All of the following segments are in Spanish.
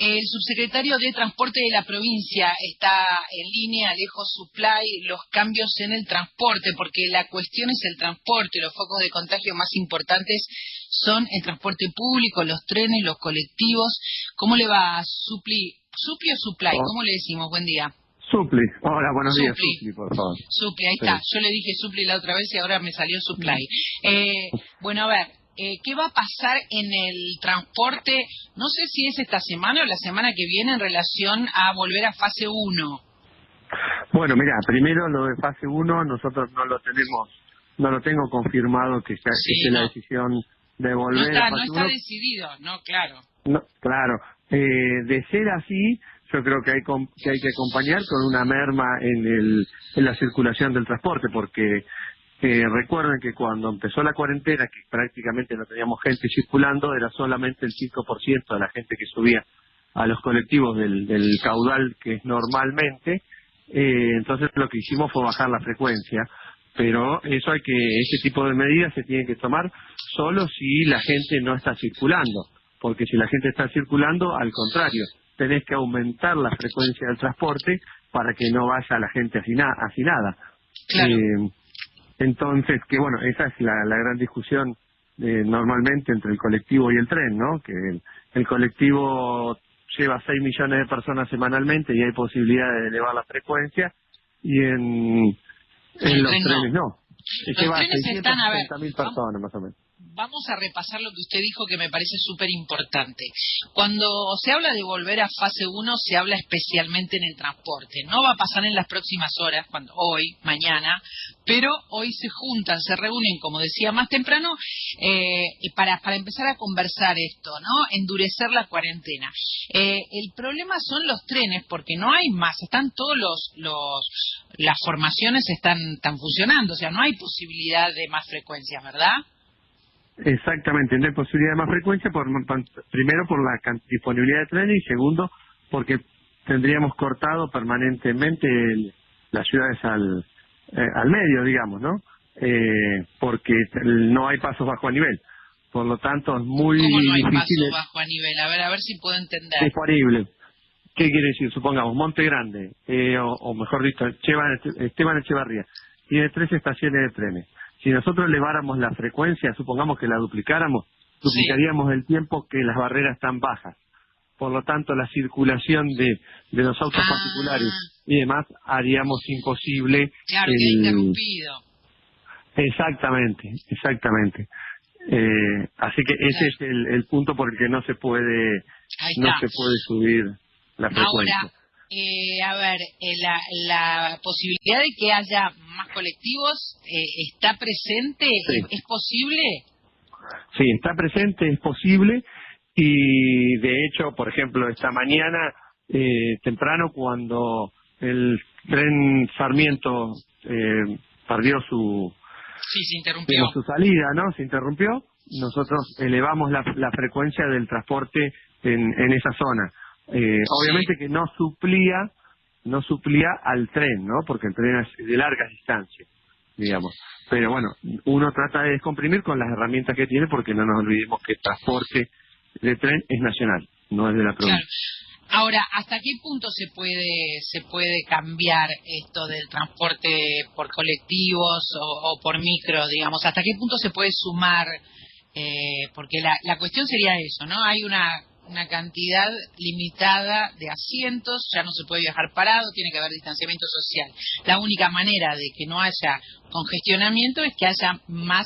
El subsecretario de Transporte de la provincia está en línea, Alejo Supply, los cambios en el transporte, porque la cuestión es el transporte. Los focos de contagio más importantes son el transporte público, los trenes, los colectivos. ¿Cómo le va, Supli? ¿Supli o Supply? ¿Cómo le decimos? Buen día. Supli. Hola, buenos días, Supli. Supli, por favor. Supli, ahí está. Yo le dije Supli la otra vez y ahora me salió Supply. Bueno, a ver. ¿Qué va a pasar en el transporte? No sé si es esta semana o la semana que viene en relación a volver a fase 1. Bueno, mira, primero lo de fase 1 nosotros no lo tengo confirmado que esté la decisión de volver a fase 1. No está decidido, no, claro. No, claro. De ser así, yo creo que hay que acompañar con una merma en la circulación del transporte, porque recuerden que cuando empezó la cuarentena, que prácticamente no teníamos gente circulando, era solamente el 5% de la gente que subía a los colectivos del caudal que es normalmente. Entonces lo que hicimos fue bajar la frecuencia, pero ese tipo de medidas se tienen que tomar solo si la gente no está circulando, porque si la gente está circulando, al contrario, tenés que aumentar la frecuencia del transporte para que no vaya la gente hacinada. Claro. Entonces, que bueno, esa es la gran discusión normalmente entre el colectivo y el tren, ¿no? Que el colectivo lleva 6 millones de personas semanalmente y hay posibilidad de elevar la frecuencia, y en los trenes no. Los trenes están, a ver, 660.000 personas más o menos. Vamos a repasar lo que usted dijo, que me parece súper importante. Cuando se habla de volver a fase 1, se habla especialmente en el transporte. No va a pasar en las próximas horas, hoy, mañana, pero hoy se juntan, se reúnen, como decía más temprano, para empezar a conversar esto, ¿no? Endurecer la cuarentena. El problema son los trenes, porque no hay más, están todos las formaciones están funcionando, o sea, no hay posibilidad de más frecuencias, ¿verdad? Exactamente, no hay posibilidad de más frecuencia, primero por la disponibilidad de trenes, y segundo porque tendríamos cortado permanentemente las ciudades al medio, digamos, ¿no? Porque no hay pasos bajo a nivel, por lo tanto es muy ¿Cómo no hay difícil. Pasos bajo a nivel? A ver si puedo entender. Disponible. ¿Qué quiere decir? Supongamos Monte Grande, o mejor dicho, Esteban Echevarría, tiene 3 estaciones de trenes. Si nosotros eleváramos la frecuencia, supongamos que la duplicaríamos el tiempo que las barreras están bajas. Por lo tanto, la circulación de los autos particulares y demás haríamos imposible. Claro, queda interrumpido. Exactamente. Así que ese es el punto por el que no se puede subir la frecuencia. Ahora, a ver, la posibilidad de que haya más colectivos está presente, Sí. ¿Es posible? Sí, está presente, es posible, y de hecho, por ejemplo, esta mañana temprano, cuando el tren Sarmiento perdió se interrumpió. su salida, ¿no? Se interrumpió. Nosotros elevamos la frecuencia del transporte en esa zona. Obviamente que no suplía al tren, ¿no? Porque el tren es de largas distancias, digamos. Pero bueno, uno trata de descomprimir con las herramientas que tiene, porque no nos olvidemos que el transporte de tren es nacional, no es de la provincia. Claro. Ahora, ¿hasta qué punto se puede cambiar esto del transporte por colectivos o por micro, digamos? ¿Hasta qué punto se puede sumar? Porque la cuestión sería eso, ¿no? Hay una cantidad limitada de asientos, ya no se puede viajar parado, tiene que haber distanciamiento social. La única manera de que no haya congestionamiento es que haya más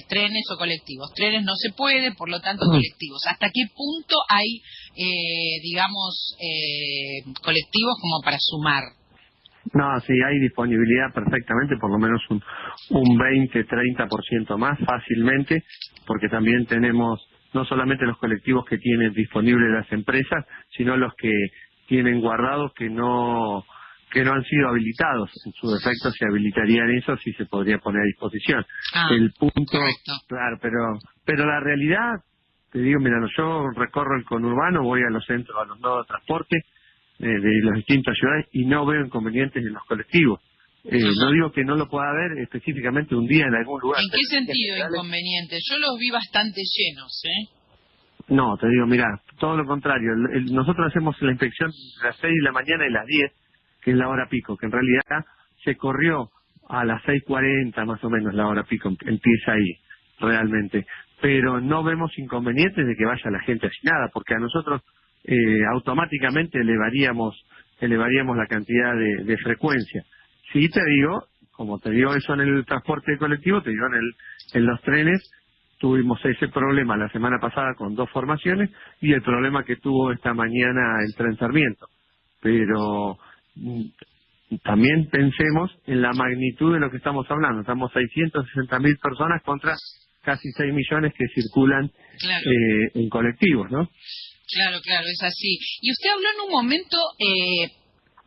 trenes o colectivos. Trenes no se puede, por lo tanto colectivos. ¿Hasta qué punto hay, colectivos como para sumar? No, sí, hay disponibilidad perfectamente, por lo menos un 20-30% más fácilmente, porque también tenemos no solamente los colectivos que tienen disponibles las empresas, sino los que tienen guardados que no han sido habilitados. En su defecto se habilitarían esos y se podría poner a disposición. El punto, correcto. claro, pero la realidad, te digo, mira, yo recorro el conurbano, voy a los centros, a los nodos de transporte de las distintas ciudades, y no veo inconvenientes en los colectivos. No digo que no lo pueda ver específicamente un día en algún lugar. ¿En qué sentido inconveniente? Yo los vi bastante llenos, No, te digo, mira, todo lo contrario. Nosotros hacemos la inspección a las 6 de la mañana y las 10, que es la hora pico, que en realidad se corrió a las 6:40 más o menos la hora pico, empieza ahí, realmente. Pero no vemos inconvenientes de que vaya la gente asignada, porque a nosotros automáticamente elevaríamos la cantidad de frecuencia. Sí te digo, como te digo eso en el transporte colectivo, te digo en los trenes, tuvimos ese problema la semana pasada con 2 formaciones y el problema que tuvo esta mañana el Tren Sarmiento. Pero también pensemos en la magnitud de lo que estamos hablando. Estamos 660.000 personas contra casi 6 millones que circulan Claro. En colectivos, ¿no? Claro, claro, es así. Y usted habló en un momento,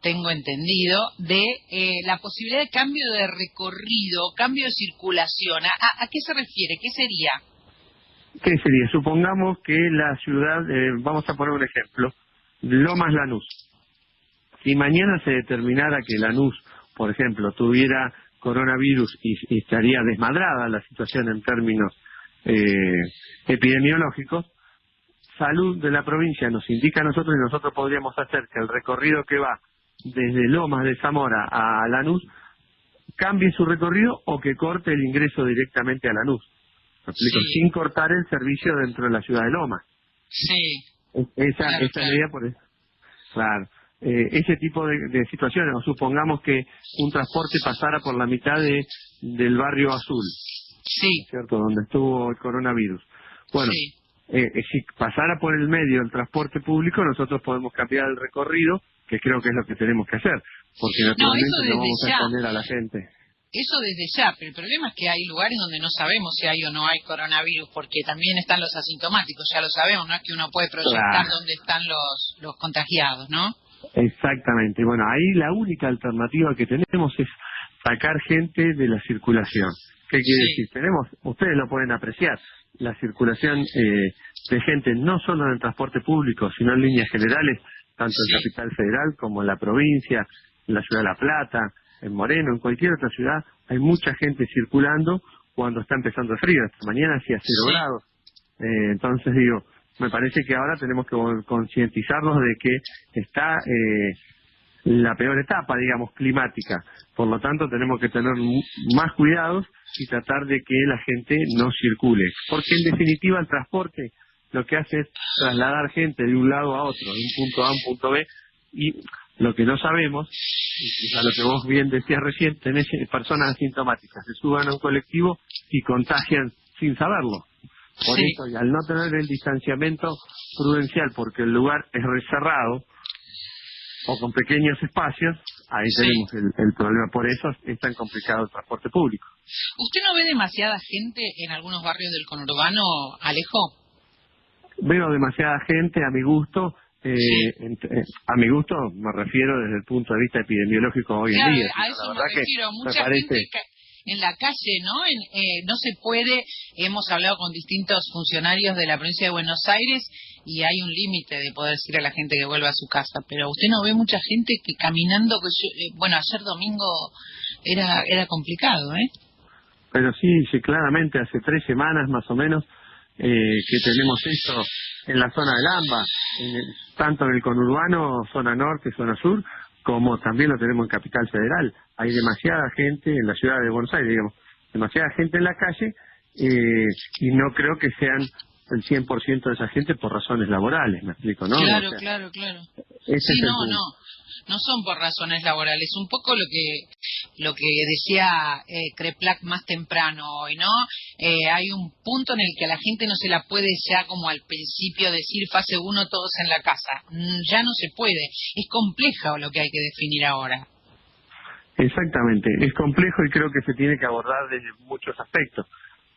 tengo entendido, de la posibilidad de cambio de recorrido, cambio de circulación. ¿A qué se refiere? ¿Qué sería? ¿Qué sería? Supongamos que la ciudad, vamos a poner un ejemplo, Lomas Lanús. Si mañana se determinara que Lanús, por ejemplo, tuviera coronavirus y estaría desmadrada la situación en términos epidemiológicos, Salud de la provincia nos indica a nosotros y nosotros podríamos hacer que el recorrido que va desde Lomas de Zamora a Lanús cambie su recorrido o que corte el ingreso directamente a Lanús. ¿Me explico? Sí. Sin cortar el servicio dentro de la ciudad de Lomas. Sí. Esa idea por eso. Claro. Ese tipo de situaciones, o supongamos que un transporte pasara por la mitad del barrio Azul, Sí. ¿cierto? Donde estuvo el coronavirus. Bueno, Sí. Si pasara por el medio el transporte público, nosotros podemos cambiar el recorrido, que creo que es lo que tenemos que hacer, porque naturalmente no vamos a exponer a la gente. Eso desde ya, pero el problema es que hay lugares donde no sabemos si hay o no hay coronavirus, porque también están los asintomáticos, ya lo sabemos, no es que uno puede proyectar dónde están los contagiados, ¿no? Exactamente. Bueno, ahí la única alternativa que tenemos es sacar gente de la circulación. ¿Qué quiere decir? Ustedes lo pueden apreciar, la circulación de gente no solo en el transporte público, sino en líneas generales, tanto en Capital Federal como en la provincia, en la ciudad de La Plata, en Moreno, en cualquier otra ciudad, hay mucha gente circulando cuando está empezando el frío. Esta mañana hacía 0 grados. Entonces digo, me parece que ahora tenemos que concientizarnos de que está la peor etapa, digamos, climática. Por lo tanto, tenemos que tener más cuidados y tratar de que la gente no circule. Porque en definitiva el transporte lo que hace es trasladar gente de un lado a otro, de un punto A a un punto B, y lo que no sabemos, y a lo que vos bien decías recién, tenés personas asintomáticas, se suban a un colectivo y contagian sin saberlo. Por eso, y al no tener el distanciamiento prudencial, porque el lugar es reserrado o con pequeños espacios, ahí tenemos el problema. Por eso es tan complicado el transporte público. ¿Usted no ve demasiada gente en algunos barrios del conurbano, Alejo? Veo demasiada gente a mi gusto. A mi gusto me refiero desde el punto de vista epidemiológico hoy en día. A eso me refiero. Mucha gente en la calle, ¿no? No se puede. Hemos hablado con distintos funcionarios de la provincia de Buenos Aires y hay un límite de poder decir a la gente que vuelva a su casa. Pero usted no ve mucha gente que caminando. Bueno, ayer domingo era complicado, ¿eh? Pero sí, claramente hace 3 semanas más o menos que tenemos esto en la zona del AMBA, tanto en el conurbano, zona norte, zona sur, como también lo tenemos en Capital Federal. Hay demasiada gente en la ciudad de Buenos Aires, digamos, demasiada gente en la calle, y no creo que sean el 100% de esa gente por razones laborales, ¿me explico? ¿No? Claro, o sea, claro. Sí, no son por razones laborales, un poco lo que decía Kreplak más temprano hoy, ¿no? Hay un punto en el que a la gente no se la puede ya como al principio decir fase 1 todos en la casa, ya no se puede, es complejo lo que hay que definir ahora. Exactamente, es complejo y creo que se tiene que abordar desde muchos aspectos,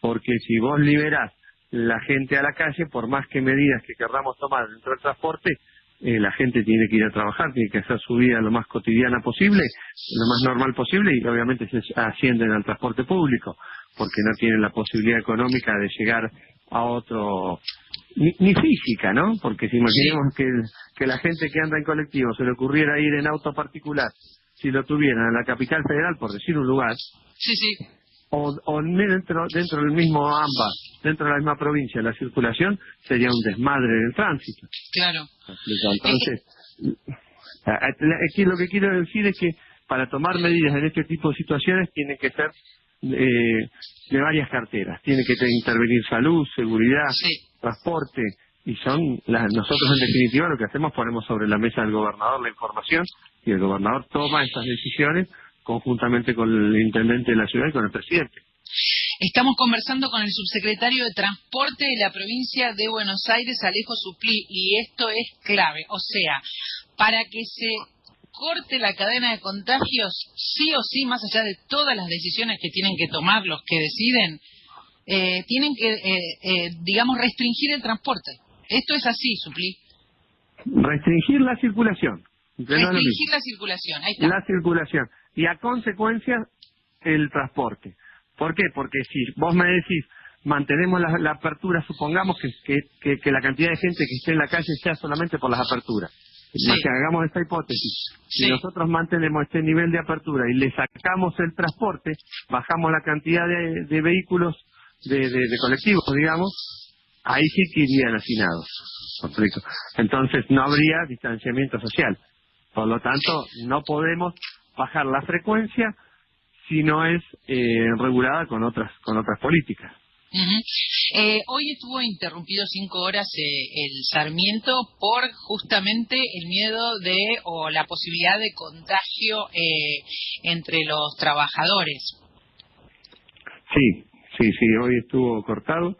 porque si vos liberás la gente a la calle, por más que medidas que querramos tomar dentro del transporte, la gente tiene que ir a trabajar, tiene que hacer su vida lo más cotidiana posible, lo más normal posible, y obviamente se ascienden al transporte público, porque no tienen la posibilidad económica de llegar a otro, ni física, ¿no? Porque si imaginemos que la gente que anda en colectivo se le ocurriera ir en auto particular, si lo tuvieran en la Capital Federal, por decir un lugar, o dentro del mismo AMBA, dentro de la misma provincia, la circulación sería un desmadre en el tránsito. Claro. Entonces, aquí lo que quiero decir es que para tomar medidas en este tipo de situaciones tienen que ser de varias carteras. Tiene que intervenir salud, seguridad, transporte, y nosotros en definitiva lo que hacemos, ponemos sobre la mesa del gobernador la información y el gobernador toma esas decisiones conjuntamente con el intendente de la ciudad y con el presidente. Estamos conversando con el subsecretario de Transporte de la provincia de Buenos Aires, Alejo Suplí, y esto es clave. O sea, para que se corte la cadena de contagios, sí o sí, más allá de todas las decisiones que tienen que tomar los que deciden, tienen que, digamos, restringir el transporte. Esto es así, Suplí. Restringir la circulación. Restringir la circulación, ahí está. La circulación. Y a consecuencia, el transporte. ¿Por qué? Porque si vos me decís, mantenemos la apertura, supongamos que la cantidad de gente que esté en la calle sea solamente por las aperturas. Que hagamos esta hipótesis. Si nosotros mantenemos este nivel de apertura y le sacamos el transporte, bajamos la cantidad de vehículos, de colectivos, digamos, ahí sí que irían hacinados. Entonces no habría distanciamiento social. Por lo tanto, no podemos bajar la frecuencia si no es regulada con otras políticas. Hoy estuvo interrumpido 5 horas el Sarmiento por justamente el miedo o la posibilidad de contagio entre los trabajadores. Sí, hoy estuvo cortado,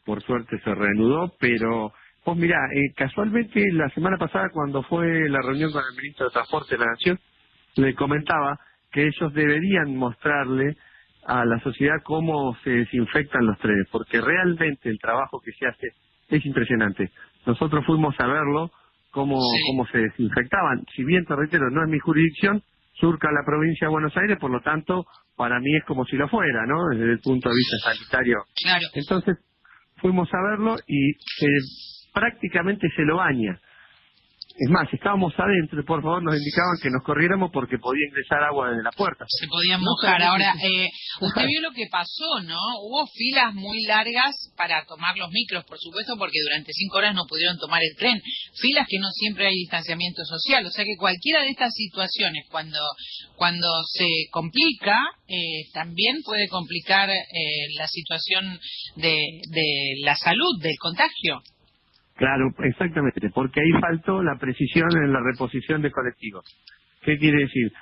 por suerte se reanudó, pero vos mirá, casualmente la semana pasada cuando fue la reunión con el ministro de Transporte de la Nación, le comentaba que ellos deberían mostrarle a la sociedad cómo se desinfectan los trenes, porque realmente el trabajo que se hace es impresionante. Nosotros fuimos a verlo, cómo se desinfectaban. Si bien, te reitero, no es mi jurisdicción, surca la provincia de Buenos Aires, por lo tanto, para mí es como si lo fuera, ¿no? Desde el punto de vista sanitario. Claro. Entonces, fuimos a verlo y prácticamente se lo baña. Es más, estábamos adentro y por favor nos indicaban que nos corriéramos porque podía ingresar agua desde la puerta. Se podían mojar. Ahora, usted vio lo que pasó, ¿no? Hubo filas muy largas para tomar los micros, por supuesto, porque durante 5 horas no pudieron tomar el tren. Filas que no siempre hay distanciamiento social. O sea que cualquiera de estas situaciones, cuando se complica, también puede complicar la situación de la salud, del contagio. Claro, exactamente, porque ahí faltó la precisión en la reposición de colectivos. ¿Qué quiere decir?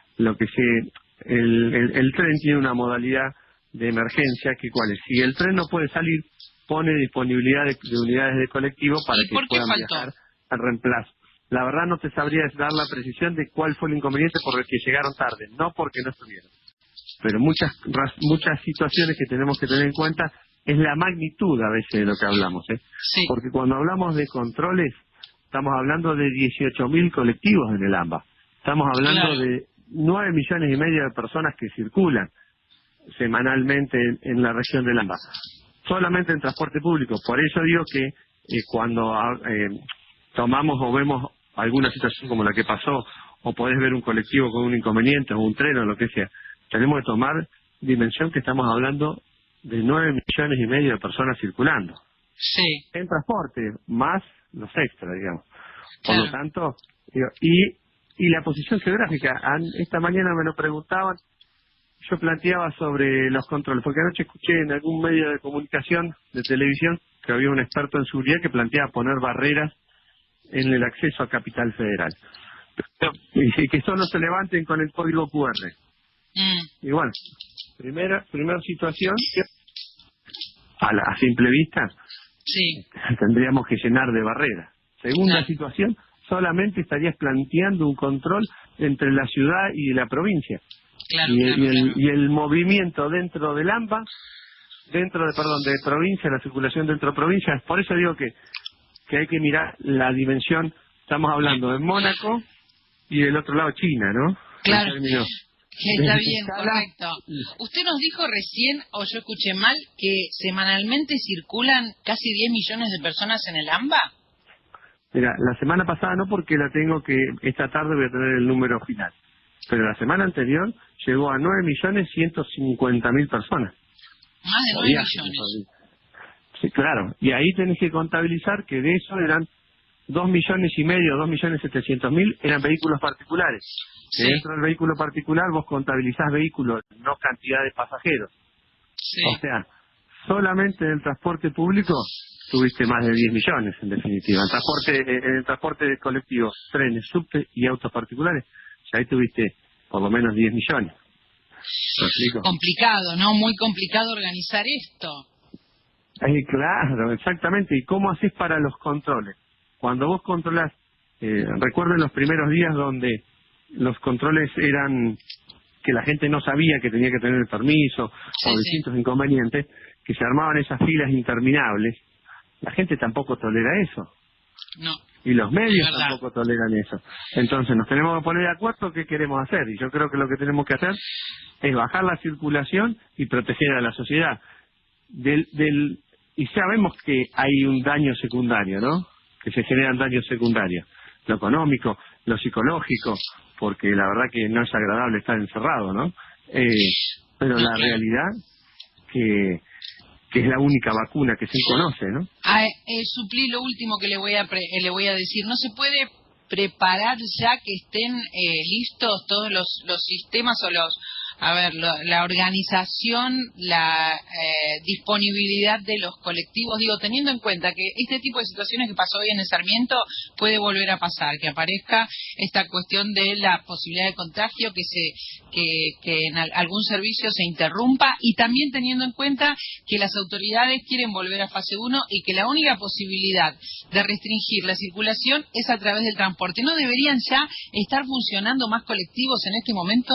El tren tiene una modalidad de emergencia que cuál es. Si el tren no puede salir, pone disponibilidad de unidades de colectivo para que puedan viajar al reemplazo. La verdad no te sabría dar la precisión de cuál fue el inconveniente por el que llegaron tarde, no porque no estuvieron. Pero muchas situaciones que tenemos que tener en cuenta es la magnitud a veces de lo que hablamos, Sí. Porque cuando hablamos de controles, estamos hablando de 18.000 colectivos en el AMBA. Estamos hablando de 9,5 millones de personas que circulan semanalmente en la región del AMBA. Solamente en transporte público. Por eso digo que cuando tomamos o vemos alguna situación como la que pasó, o podés ver un colectivo con un inconveniente, o un tren, o lo que sea, tenemos que tomar dimensión que estamos hablando de 9,5 millones de personas circulando. Sí. En transporte, más los extras, digamos. Por lo tanto, y la posición geográfica. Esta mañana me lo preguntaban, yo planteaba sobre los controles, porque anoche escuché en algún medio de comunicación, de televisión, que había un experto en seguridad que planteaba poner barreras en el acceso a Capital Federal. Y que solo se levanten con el código QR. Y bueno, primera situación, a simple vista, tendríamos que llenar de barreras. Segunda situación, solamente estarías planteando un control entre la ciudad y la provincia. Y el movimiento dentro del AMBA, de provincia, la circulación dentro de provincia. Por eso digo que hay que mirar la dimensión. Estamos hablando de Mónaco y del otro lado China, ¿no? Claro. Está bien, correcto. Usted nos dijo recién, o yo escuché mal, que semanalmente circulan casi 10 millones de personas en el AMBA. Mira, la semana pasada no, porque esta tarde voy a tener el número final. Pero la semana anterior llegó a 9.150.000 personas. Más de 9 millones. Sí, claro. Y ahí tenés que contabilizar que de eso eran 2.500.000, 2.700.000 eran vehículos particulares. Sí. Que dentro del vehículo particular vos contabilizás vehículos, no cantidad de pasajeros. Sí. O sea, solamente en el transporte público tuviste más de 10 millones, en definitiva. En el transporte de colectivos, trenes, subte y autos particulares, ya ahí tuviste por lo menos 10 millones. ¿Me explico? Complicado, ¿no? Muy complicado organizar esto. Claro, exactamente. ¿Y cómo haces para los controles? Cuando vos controlás, recuerden los primeros días donde los controles eran que la gente no sabía que tenía que tener el permiso o distintos inconvenientes, que se armaban esas filas interminables. La gente tampoco tolera eso. No. Y los medios tampoco toleran eso. Entonces nos tenemos que poner de acuerdo qué queremos hacer. Y yo creo que lo que tenemos que hacer es bajar la circulación y proteger a la sociedad. Y sabemos que hay un daño secundario, ¿no? Que se generan daños secundarios. Lo económico, lo psicológico, porque la verdad que no es agradable estar encerrado, ¿no? Pero la realidad que es la única vacuna que se conoce, ¿no? Suplí lo último que le voy a decir. ¿No se puede preparar ya que estén listos todos los sistemas o la organización, la disponibilidad de los colectivos? Digo, teniendo en cuenta que este tipo de situaciones que pasó hoy en el Sarmiento puede volver a pasar, que aparezca esta cuestión de la posibilidad de contagio, que en algún servicio se interrumpa, y también teniendo en cuenta que las autoridades quieren volver a fase 1 y que la única posibilidad de restringir la circulación es a través del transporte. ¿No deberían ya estar funcionando más colectivos en este momento?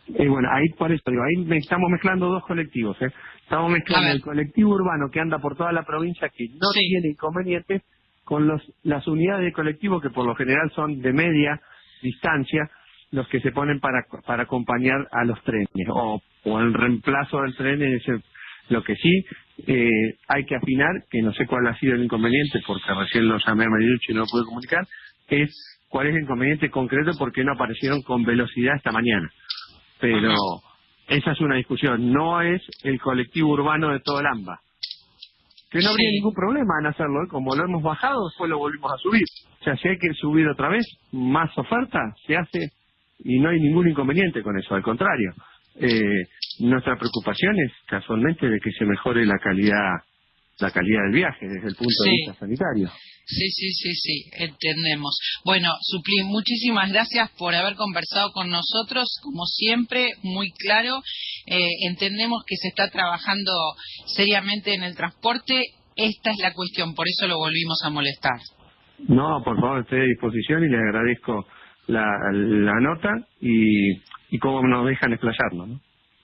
Bueno, ahí por eso digo, ahí estamos mezclando dos colectivos, ¿eh? Estamos mezclando el colectivo urbano que anda por toda la provincia, que no tiene inconvenientes, con las unidades de colectivo que por lo general son de media distancia, los que se ponen para acompañar a los trenes, o el reemplazo del tren. Lo que sí hay que afinar, que no sé cuál ha sido el inconveniente, porque recién lo llamé a Marilucho y no pude comunicar, es cuál es el inconveniente concreto, porque no aparecieron con velocidad esta mañana. Pero esa es una discusión, no es el colectivo urbano de todo el AMBA. Que no habría ningún problema en hacerlo, ¿eh? Como lo hemos bajado, después lo volvimos a subir. O sea, si hay que subir otra vez, más oferta, se hace y no hay ningún inconveniente con eso, al contrario. Nuestra preocupación es casualmente de que se mejore la calidad del viaje desde el punto de vista sanitario. Sí, entendemos. Bueno, Suplí, muchísimas gracias por haber conversado con nosotros, como siempre, muy claro. Entendemos que se está trabajando seriamente en el transporte. Esta es la cuestión, por eso lo volvimos a molestar. No, por favor, estoy a disposición y le agradezco la nota y cómo nos dejan explayarnos, ¿no?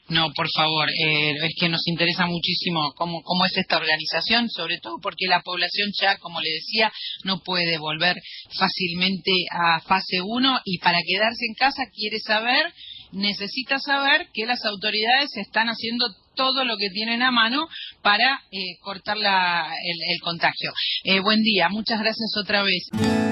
No, por favor, es que nos interesa muchísimo cómo es esta organización, sobre todo porque la población ya, como le decía, no puede volver fácilmente a fase 1 y para quedarse en casa necesita saber que las autoridades están haciendo todo lo que tienen a mano para cortar el contagio. Buen día, muchas gracias otra vez.